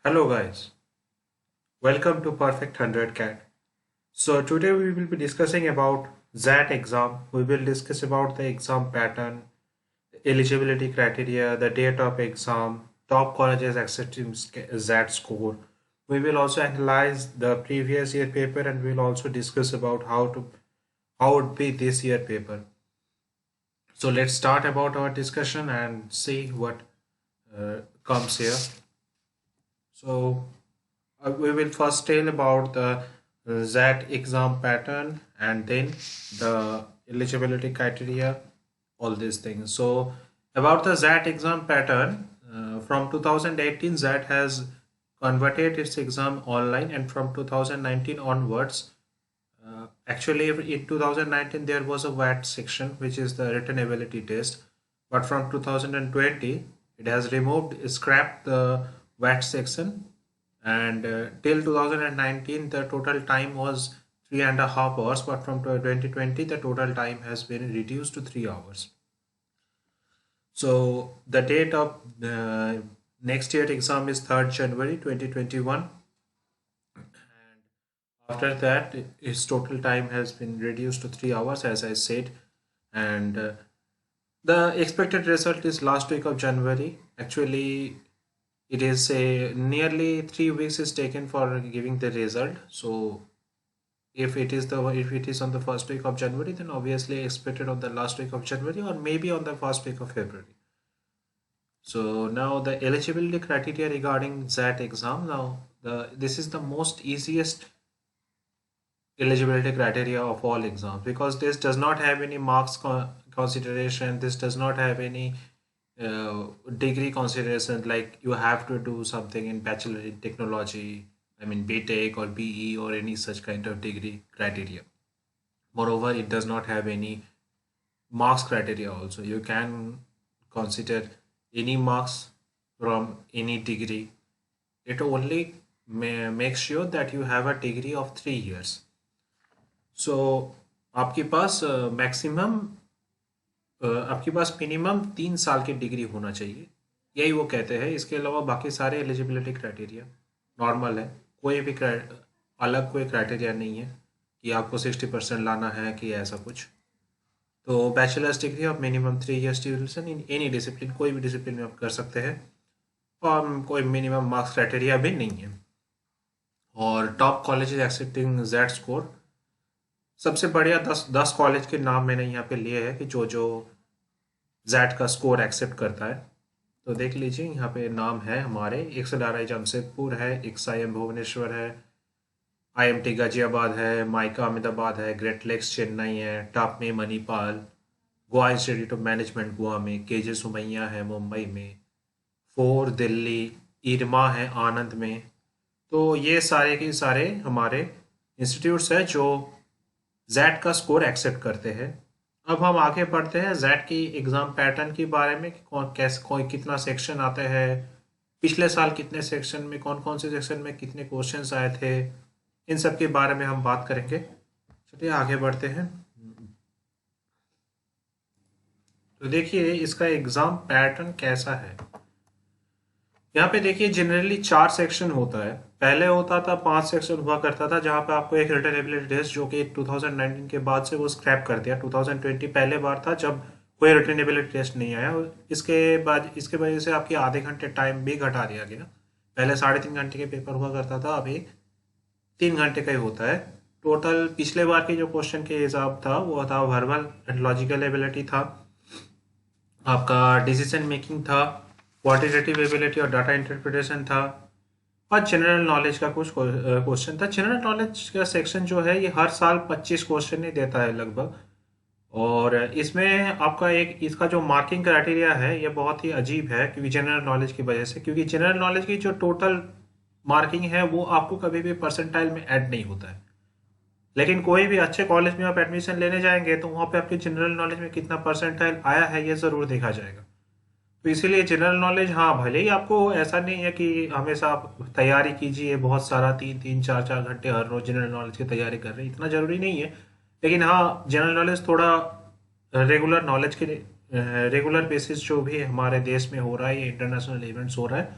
Hello guys, welcome to Perfect 100 Cat. So today we will be discussing about ZAT exam. We will discuss about the exam pattern, eligibility criteria, the date of exam, top colleges accepting ZAT score. We will also analyze the previous year paper and we will also discuss about how would be this year paper. So let's start about our discussion and see what comes here. So we will first tell about the ZAT exam pattern and then the eligibility criteria, all these things. So about the ZAT exam pattern, from 2018 ZAT has converted its exam online, and from 2019 onwards, actually in 2019 there was a VAT section which is the written ability test, but from 2020 it has scrapped the VAT section, and till 2019 the total time was 3.5 hours, but from 2020 the total time has been reduced to 3 hours. So the date of the next year exam is 3rd January 2021, and after that his total time has been reduced to 3 hours, as I said. And the expected result is last week of January. Actually it is a nearly 3 weeks is taken for giving the result. So if it is on the first week of January, then obviously expected on the last week of January or maybe on the first week of February. So now the eligibility criteria regarding that exam. Now this is the most easiest eligibility criteria of all exams, because this does not have any marks consideration. This does not have any degree consideration, like you have to do something in bachelor in technology, I mean BTech or BE or any such kind of degree criteria. Moreover, it does not have any marks criteria also. You can consider any marks from any degree. It only makes sure that you have a degree of 3 years. So आपके पास maximum आपके पास minimum 3 साल की degree होना चाहिए, यही वो कहते हैं। इसके अलावा बाकी सारे एलिजिबिलिटी क्राइटेरिया नॉर्मल है, कोई भी अलग कोई क्राइटेरिया नहीं है कि आपको 60% लाना है कि ऐसा कुछ। तो bachelors degree of minimum 3 years duration in any discipline, कोई भी डिसिप्लिन में आप कर सकते हैं, और कोई मिनिमम मार्क्स क्राइटेरिया भी नहीं है। और top college accepting Z score, सबसे बढ़िया 10 कॉलेज के नाम मैंने यहाँ पे लिए हैं कि जो जो जेड का स्कोर एक्सेप्ट करता है। तो देख लीजिए यहाँ पे नाम है हमारे, एक सडारा जमशेदपुर है, एक साइम भुवनेश्वर है, IMT गाजियाबाद है, माइका अहमदाबाद है, ग्रेट लेक्स चेन्नई है, टॉप में Manipal, Goa institute of management Goa में, KJ सुमैया है मुंबई में, फोर दिल्ली, इरमा है आनंद में। तो ये सारे के सारे हमारे इंस्टीट्यूट्स हैं जो जेड का स्कोर एक्सेप्ट करते हैं। अब हम आगे बढ़ते हैं जेड की एग्ज़ाम पैटर्न के बारे में कि कौन कैसे कितना सेक्शन आते हैं, पिछले साल कितने सेक्शन में कौन कौन से सेक्शन में कितने क्वेश्चंस आए थे, इन सब के बारे में हम बात करेंगे। चलिए आगे बढ़ते हैं। तो देखिए इसका एग्ज़ाम पैटर्न कैसा है। यहाँ पे देखिए जनरली 4 सेक्शन होता है, पहले होता था 5 सेक्शन हुआ करता था, जहाँ पे आपको एक रिटन एबिलिटी टेस्ट, जो कि 2019 के बाद से वो स्क्रैप कर दिया। 2020 पहले बार था जब कोई रिटन एबिलिटी टेस्ट नहीं आया। इसके बाद इसके वजह से आपकी आधे घंटे टाइम भी घटा दिया गया। पहले 3.5 घंटे के पेपर हुआ करता था, अभी 3 घंटे का ही होता है। टोटल पिछले बार के जो क्वेश्चन के हिसाब था वो था वर्बल एंड लॉजिकल एबिलिटी था, आपका डिसीजन मेकिंग था, क्वांटिटेटिव एबिलिटी और डाटा इंटरप्रिटेशन था, और जनरल नॉलेज का कुछ क्वेश्चन था। जनरल नॉलेज का सेक्शन जो है ये हर साल 25 क्वेश्चन ही देता है लगभग, और इसमें आपका एक इसका जो मार्किंग क्राइटेरिया है ये बहुत ही अजीब है, क्योंकि जनरल नॉलेज की वजह से, क्योंकि जनरल नॉलेज की जो टोटल मार्किंग है वो आपको कभी भी परसेंटाइल में ऐड नहीं होता है। लेकिन कोई भी अच्छे कॉलेज में आप एडमिशन लेने जाएंगे तो वहाँ पे आपके जनरल नॉलेज में कितना परसेंटाइल आया है ये ज़रूर देखा जाएगा। तो इसीलिए जनरल नॉलेज, हाँ भले ही आपको ऐसा नहीं है कि हमेशा आप तैयारी कीजिए बहुत सारा, 3-3 4-4 घंटे हर रोज जनरल नॉलेज की तैयारी कर रहे हैं, इतना ज़रूरी नहीं है। लेकिन हाँ जनरल नॉलेज थोड़ा रेगुलर नॉलेज के रेगुलर बेसिस जो भी हमारे देश में हो रहा है, ये इंटरनेशनल इवेंट्स हो रहा है,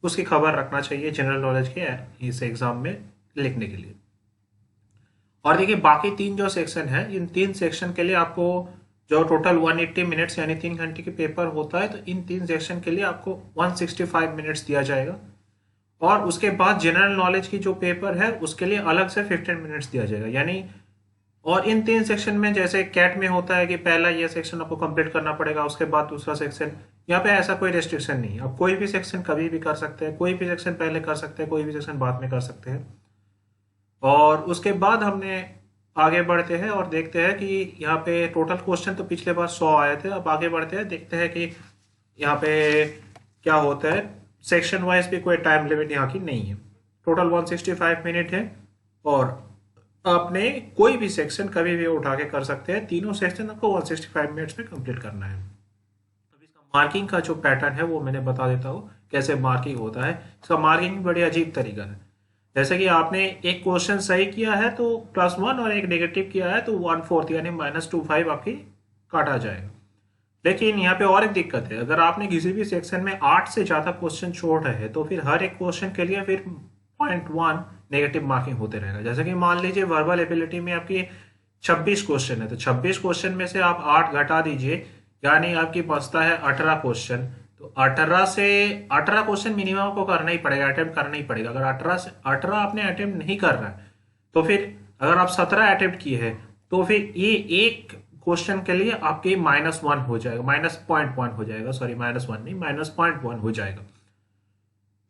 उसकी खबर रखना चाहिए जनरल नॉलेज के इस एग्ज़ाम में लिखने के लिए। और देखिए बाकी 3 जो सेक्शन है, इन 3 सेक्शन के लिए आपको जो टोटल 180 मिनट्स यानी 3 घंटे के पेपर होता है, तो इन 3 सेक्शन के लिए आपको 165 मिनट्स दिया जाएगा। और उसके बाद जनरल नॉलेज की जो पेपर है उसके लिए अलग से 15 मिनट्स दिया जाएगा यानी। और इन 3 सेक्शन में जैसे कैट में होता है कि पहला ये सेक्शन आपको कंप्लीट करना पड़ेगा, उसके बाद दूसरा सेक्शन, यहाँ पे ऐसा कोई रेस्ट्रिक्शन नहीं है। आप कोई भी सेक्शन कभी भी कर सकते हैं, कोई भी सेक्शन पहले कर सकते हैं, कोई भी सेक्शन बाद में कर सकते हैं। और उसके बाद हमने आगे बढ़ते हैं और देखते हैं कि यहाँ पे टोटल क्वेश्चन तो पिछले बार 100 आए थे। अब आगे बढ़ते हैं, देखते हैं कि यहाँ पे क्या होता है। सेक्शन वाइज भी कोई टाइम लिमिट यहाँ की नहीं है। टोटल 165 मिनट है और आपने कोई भी सेक्शन कभी भी उठा के कर सकते हैं। तीनों सेक्शन आपको 165 मिनट्स में कंप्लीट करना है। अब इसका मार्किंग का जो पैटर्न है वो मैंने बता देता हूँ कैसे मार्किंग होता है। इसका मार्किंग बड़ी अजीब तरीका है। जैसे कि आपने एक क्वेश्चन सही किया है तो +1 और एक नेगेटिव किया है तो 1/4 यानी -25 आपकी काटा जाएगा। लेकिन यहाँ पे और एक दिक्कत है, अगर आपने किसी भी सेक्शन में 8 से ज़्यादा क्वेश्चन छोड़ रहे हैं तो फिर हर एक क्वेश्चन के लिए फिर 0.1 नेगेटिव मार्किंग होते रहेगा। जैसे कि मान लीजिए वर्बल एबिलिटी में आपकी 26 क्वेश्चन है, तो 26 क्वेश्चन में से आप 8 घटा दीजिए यानी आपकी बचता है 18 क्वेश्चन। तो 18 क्वेश्चन मिनिमम आपको करना ही पड़ेगा, अटेम्प्ट करना ही पड़ेगा। अगर 18 से 18 आपने अटेम्प्ट नहीं कर रहा है तो फिर अगर आप 17 अटेम्प्ट किए हैं तो फिर ये एक क्वेश्चन के लिए आपके -1 हो जाएगा, -0.1 हो जाएगा, सॉरी -1 नहीं, -0.1 हो जाएगा।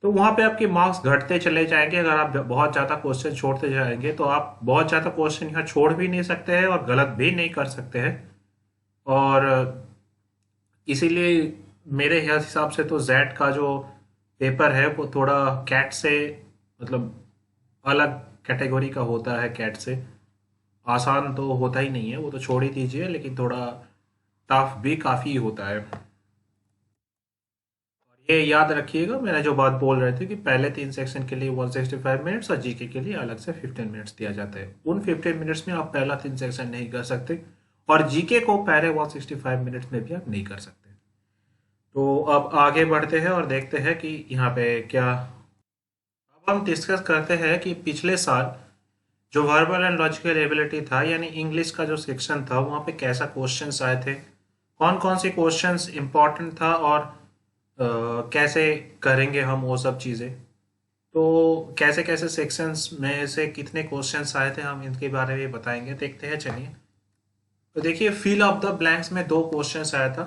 तो वहां पे आपके मार्क्स घटते चले जाएंगे। अगर आप बहुत ज़्यादा क्वेश्चन छोड़ते जाएंगे तो आप बहुत ज़्यादा क्वेश्चन यहाँ छोड़ भी नहीं सकते हैं और गलत भी नहीं कर सकते हैं। और इसीलिए मेरे हिसाब से तो जेड का जो पेपर है वो थोड़ा कैट से मतलब अलग कैटेगरी का होता है। कैट से आसान तो होता ही नहीं है, वो तो छोड़ ही दीजिए, लेकिन थोड़ा टफ भी काफ़ी होता है। ये याद रखिएगा मैंने जो बात बोल रहे थे कि पहले 3 सेक्शन के लिए 165 मिनट्स और जीके के लिए अलग से 15 मिनट्स दिया जाता है। उन 15 मिनट्स में आप पहला 3 सेक्शन नहीं कर सकते और जीके को पहले 165 मिनट्स में भी आप नहीं कर सकते। तो अब आगे बढ़ते हैं और देखते हैं कि यहाँ पे क्या। अब हम डिस्कस करते हैं कि पिछले साल जो वर्बल एंड लॉजिकल एबिलिटी था यानी इंग्लिश का जो सेक्शन था वहाँ पे कैसा क्वेश्चंस आए थे, कौन कौन से क्वेश्चंस इंपॉर्टेंट था और कैसे करेंगे हम वो सब चीज़ें। तो कैसे कैसे सेक्शंस में से कितने क्वेश्चंस आए थे हम इनके बारे में बताएंगे, देखते हैं चलिए। तो देखिए फिल ऑफ द ब्लैंक्स में 2 क्वेश्चंस आया था।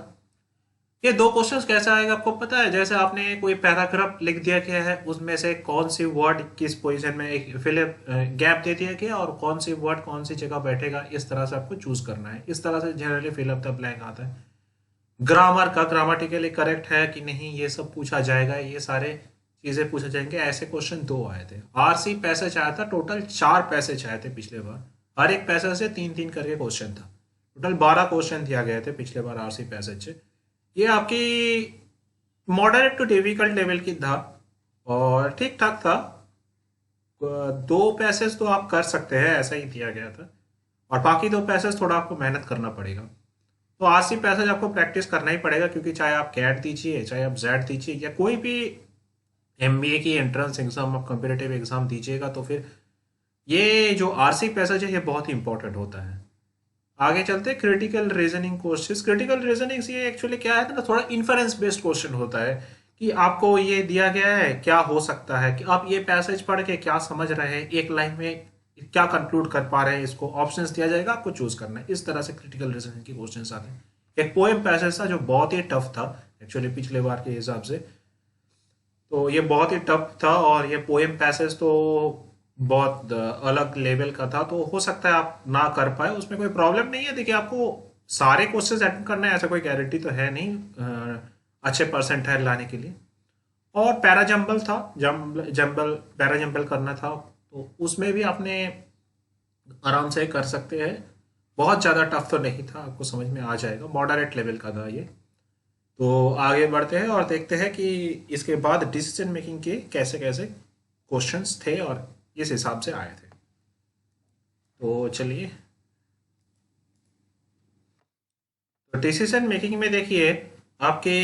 ये 2 क्वेश्चंस कैसे आएगा आपको पता है? जैसे आपने कोई पैराग्राफ लिख दिया गया है, उसमें से कौन सी वर्ड किस पोजीशन में एक फिलअप गैप दे दिया गया और कौन सी वर्ड कौन सी जगह बैठेगा, इस तरह से आपको चूज करना है। इस तरह से generally fill of the blank आता है। ग्रामर का ग्रामेटिकली करेक्ट है कि नहीं ये सब पूछा जाएगा, ये सारे चीजें पूछे जाएंगे। ऐसे क्वेश्चन 2 आए थे। आरसी पैसेज आया था, टोटल 4 पैसेज आए थे पिछले बार। हर एक पैसेज से 3-3 करके क्वेश्चन था। टोटल 12 क्वेश्चन दिया गए थे पिछले बार आरसी पैसेज से। ये आपकी मॉडरेट टू डिफिकल्ट लेवल की था और ठीक ठाक था। 2 पैसेज तो आप कर सकते हैं, ऐसा ही दिया गया था। और बाकी 2 पैसेज थोड़ा आपको मेहनत करना पड़ेगा। तो 80 पैसेज आपको प्रैक्टिस करना ही पड़ेगा, क्योंकि चाहे आप कैट दीजिए, चाहे आप जेड दीजिए, या कोई भी एमबीए की एंट्रेंस एग्जाम, आप कंपेरेटिव एग्जाम दीजिएगा, तो फिर ये जो आरसी पैसेज है ये बहुत ही इंपॉर्टेंट होता है। आगे चलते हैं critical reasoning questions. Critical reasoning ये एक्चुअली क्या है ना, थोड़ा इन्फरेंस बेस्ड क्वेश्चन होता है कि आपको ये दिया गया है क्या हो सकता है, कि आप ये पैसेज पढ़ के क्या समझ रहे हैं, एक लाइन में क्या कंक्लूड कर पा रहे हैं, इसको ऑप्शंस दिया जाएगा, आपको चूज करना है। इस तरह से क्रिटिकल रीजनिंग के क्वेश्चंस आते हैं। एक पोएम पैसेज था जो बहुत ही टफ था एक्चुअली पिछले बार के हिसाब से। तो ये बहुत ही टफ था और ये पोएम पैसेज तो बहुत अलग लेवल का था। तो हो सकता है आप ना कर पाए, उसमें कोई प्रॉब्लम नहीं है। देखिए आपको सारे क्वेश्चंस अटेंड करना है ऐसा कोई गारंटी तो है नहीं अच्छे परसेंटाइल लाने के लिए। और पैराजम्बल था, जम्बल पैराजम्बल करना था, तो उसमें भी आपने आराम से कर सकते हैं। बहुत ज़्यादा टफ तो नहीं था, आपको समझ में आ जाएगा, मॉडरेट लेवल का था ये। तो आगे बढ़ते हैं और देखते हैं कि इसके बाद डिसीजन मेकिंग के कैसे कैसे क्वेश्चंस थे और इस हिसाब से आए थे। तो चलिए, तो डिसीजन मेकिंग में देखिए आपके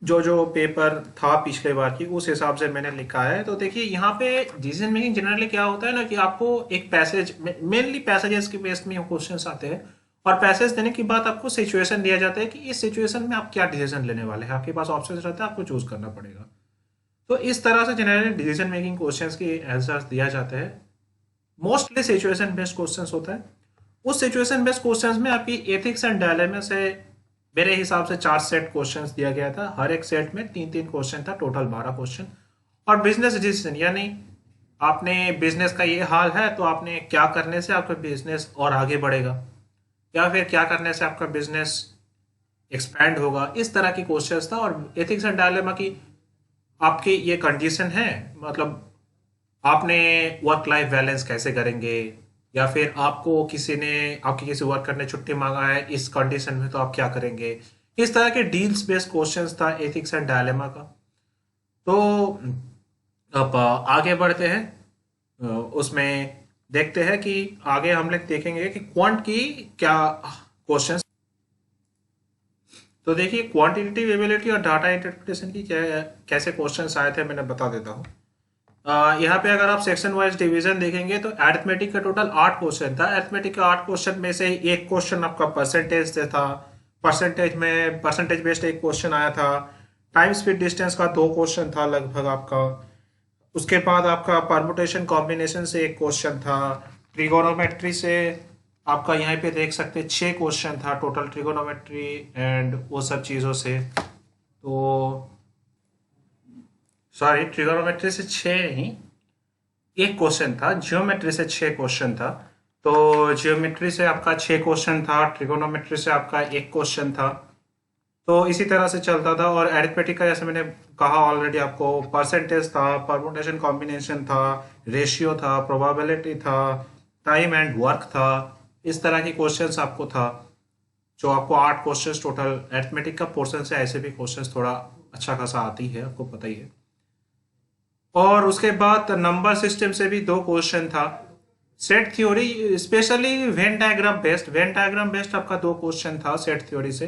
जो जो पेपर था पिछले बार की उस हिसाब से मैंने लिखा है। तो देखिए यहाँ पे डिसीजन मेकिंग जनरली क्या होता है ना कि आपको एक पैसेज, मेनली पैसेजेस के बेस में क्वेश्चंस आते हैं, और पैसेज देने के बाद आपको सिचुएशन दिया जाता है कि इस सिचुएशन में आप क्या डिसीजन लेने वाले हैं, आपके पास ऑप्शन रहता है, आपको चूज करना पड़ेगा। तो इस तरह से जनरली डिसीजन मेकिंग क्वेश्चंस की आंसर्स दिया जाता है। मोस्टली सिचुएशन बेस्ड क्वेश्चंस होता है। उस सिचुएशन बेस्ड क्वेश्चंस में आपकी एथिक्स एंड डायलेमा से मेरे हिसाब से 4 सेट क्वेश्चंस दिया गया था। हर एक सेट में 3-3 क्वेश्चन था, टोटल 12 क्वेश्चन। और बिजनेस डिसीजन, यानी आपने बिजनेस का ये हाल है तो आपने क्या करने से आपका बिजनेस और आगे बढ़ेगा, या फिर क्या करने से आपका बिजनेस एक्सपैंड होगा, इस तरह की क्वेश्चंस था। और एथिक्स एंड डायलेमा की आपकी ये कंडीशन है, मतलब आपने वर्क लाइफ बैलेंस कैसे करेंगे, या फिर आपको किसी ने, आपके किसी वर्कर ने छुट्टी मांगा है इस कंडीशन में तो आप क्या करेंगे। इस तरह के डील्स बेस्ड क्वेश्चंस था एथिक्स एंड डायलेमा का। तो अब आगे बढ़ते हैं। उसमें देखते हैं कि आगे हम लोग देखेंगे कि क्वांट की क्या क्वेश्चंस। तो देखिए क्वांटिटेटिव एबिलिटी और डाटा इंटरप्रिटेशन की क्या कैसे क्वेश्चंस आए थे मैंने बता देता हूँ। यहाँ पे अगर आप सेक्शन वाइज डिवीजन देखेंगे तो अरिथमेटिक का टोटल 8 क्वेश्चन था। अरिथमेटिक का 8 क्वेश्चन में से एक क्वेश्चन आपका परसेंटेज से था, परसेंटेज में परसेंटेज बेस्ड एक क्वेश्चन आया था। टाइम स्पीड डिस्टेंस का 2 क्वेश्चन था लगभग आपका। उसके बाद आपका परमुटेशन कॉम्बिनेशन से एक क्वेश्चन था। ट्रिगोनोमेट्री से आपका यहाँ पे देख सकते हैं 6 क्वेश्चन था टोटल, ट्रिगोनोमेट्री एंड वो सब चीज़ों से। तो सॉरी, ट्रिगोनोमेट्री से 6 नहीं, एक क्वेश्चन था। जियोमेट्री से 6 क्वेश्चन था। तो जियोमेट्री से आपका 6 क्वेश्चन था, ट्रिगोनोमेट्री से आपका एक क्वेश्चन था। तो इसी तरह से चलता था। और अरिथमेटिक का जैसे मैंने कहा ऑलरेडी आपको, परसेंटेज था, परमुटेशन कॉम्बिनेशन था, रेशियो था, प्रोबेबिलिटी था, टाइम एंड वर्क था। इस तरह के क्वेश्चंस आपको था, जो आपको 8 क्वेश्चंस टोटल। अरिथमेटिक का पोर्शन से ऐसे भी क्वेश्चंस थोड़ा अच्छा खासा आती है, आपको पता ही है। और उसके बाद नंबर सिस्टम से भी 2 क्वेश्चन था। Set theory specially Venn diagram based, Venn diagram based आपका 2 क्वेश्चन था सेट थ्योरी से।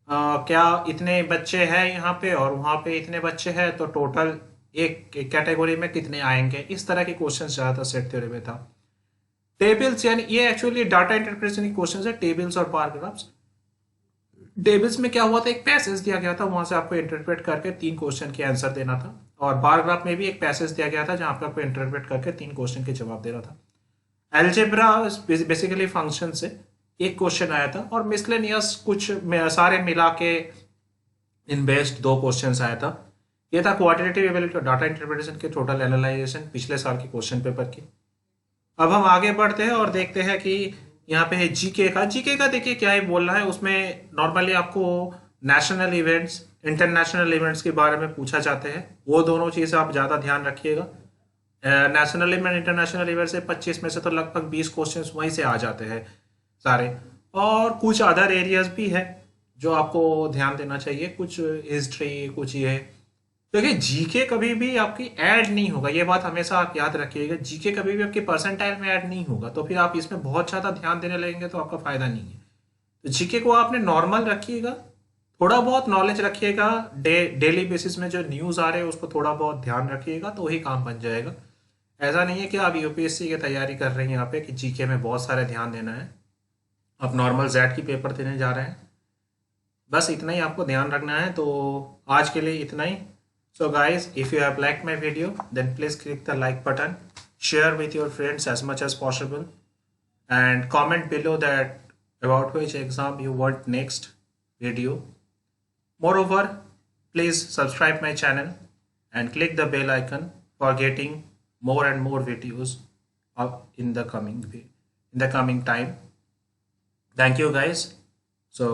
क्या इतने बच्चे हैं यहाँ पे और वहाँ पे इतने बच्चे हैं तो टोटल एक कैटेगरी में कितने आएंगे, इस तरह के क्वेश्चन ज़्यादा सेट थ्योरी में था। टेबल्स, यानी ये एक्चुअली डाटा इंटरप्रिटेशन के क्वेश्चन है, टेबल्स और बार ग्राफ्स। टेबल्स में क्या हुआ था, एक पैसेज दिया गया था, वहां से आपको इंटरप्रेट करके 3 क्वेश्चन के आंसर देना था। और बार ग्राफ में भी एक पैसेज दिया गया था जहां पे आपको इंटरप्रेट करके 3 क्वेश्चन के जवाब देना था। एल्जेब्रा बेसिकली फंक्शन से एक क्वेश्चन आया था। और मिसलेनियस कुछ सारे मिला के इन बेस्ड 2 क्वेश्चन आया था। ये था क्वांटिटेटिव एबिलिटी और डाटा इंटरप्रिटेशन के टोटल एनालाइजेशन पिछले साल के क्वेश्चन पेपर की। अब हम आगे बढ़ते हैं और देखते हैं कि यहाँ पे है जीके का। जीके का देखिए क्या ही बोल रहा है उसमें। नॉर्मली आपको नेशनल इवेंट्स, इंटरनेशनल इवेंट्स के बारे में पूछा जाते हैं, वो दोनों चीज़ आप ज़्यादा ध्यान रखिएगा। नेशनल इवेंट, इंटरनेशनल इवेंट से 25 में से तो लगभग 20 क्वेश्चंस वहीं से आ जाते हैं सारे। और कुछ अदर एरियाज भी है जो आपको ध्यान देना चाहिए, कुछ हिस्ट्री, कुछ ये। देखिए जीके कभी भी आपकी ऐड नहीं होगा, ये बात हमेशा आप याद रखिएगा। जीके कभी भी आपके परसेंटाइल में ऐड नहीं होगा, तो फिर आप इसमें बहुत ज़्यादा ध्यान देने लगेंगे तो आपका फायदा नहीं है। तो जीके को आपने नॉर्मल रखिएगा, थोड़ा बहुत नॉलेज रखिएगा। डेली बेसिस में जो न्यूज़ आ रहे हैं उसको थोड़ा बहुत ध्यान रखिएगा तो वही काम बन जाएगा। ऐसा नहीं है कि आप यूपीएससी की तैयारी कर रहे हैं यहाँ पे कि जीके में बहुत सारे ध्यान देना है। आप नॉर्मल जेड की पेपर देने जा रहे हैं, बस इतना ही आपको ध्यान रखना है। तो आज के लिए इतना ही। So guys, if you have liked my video, then please click the like button, share with your friends as much as possible, and comment below that about which exam you want next video. Moreover, please subscribe my channel and click the bell icon for getting more and more videos in the coming time. Thank you guys. So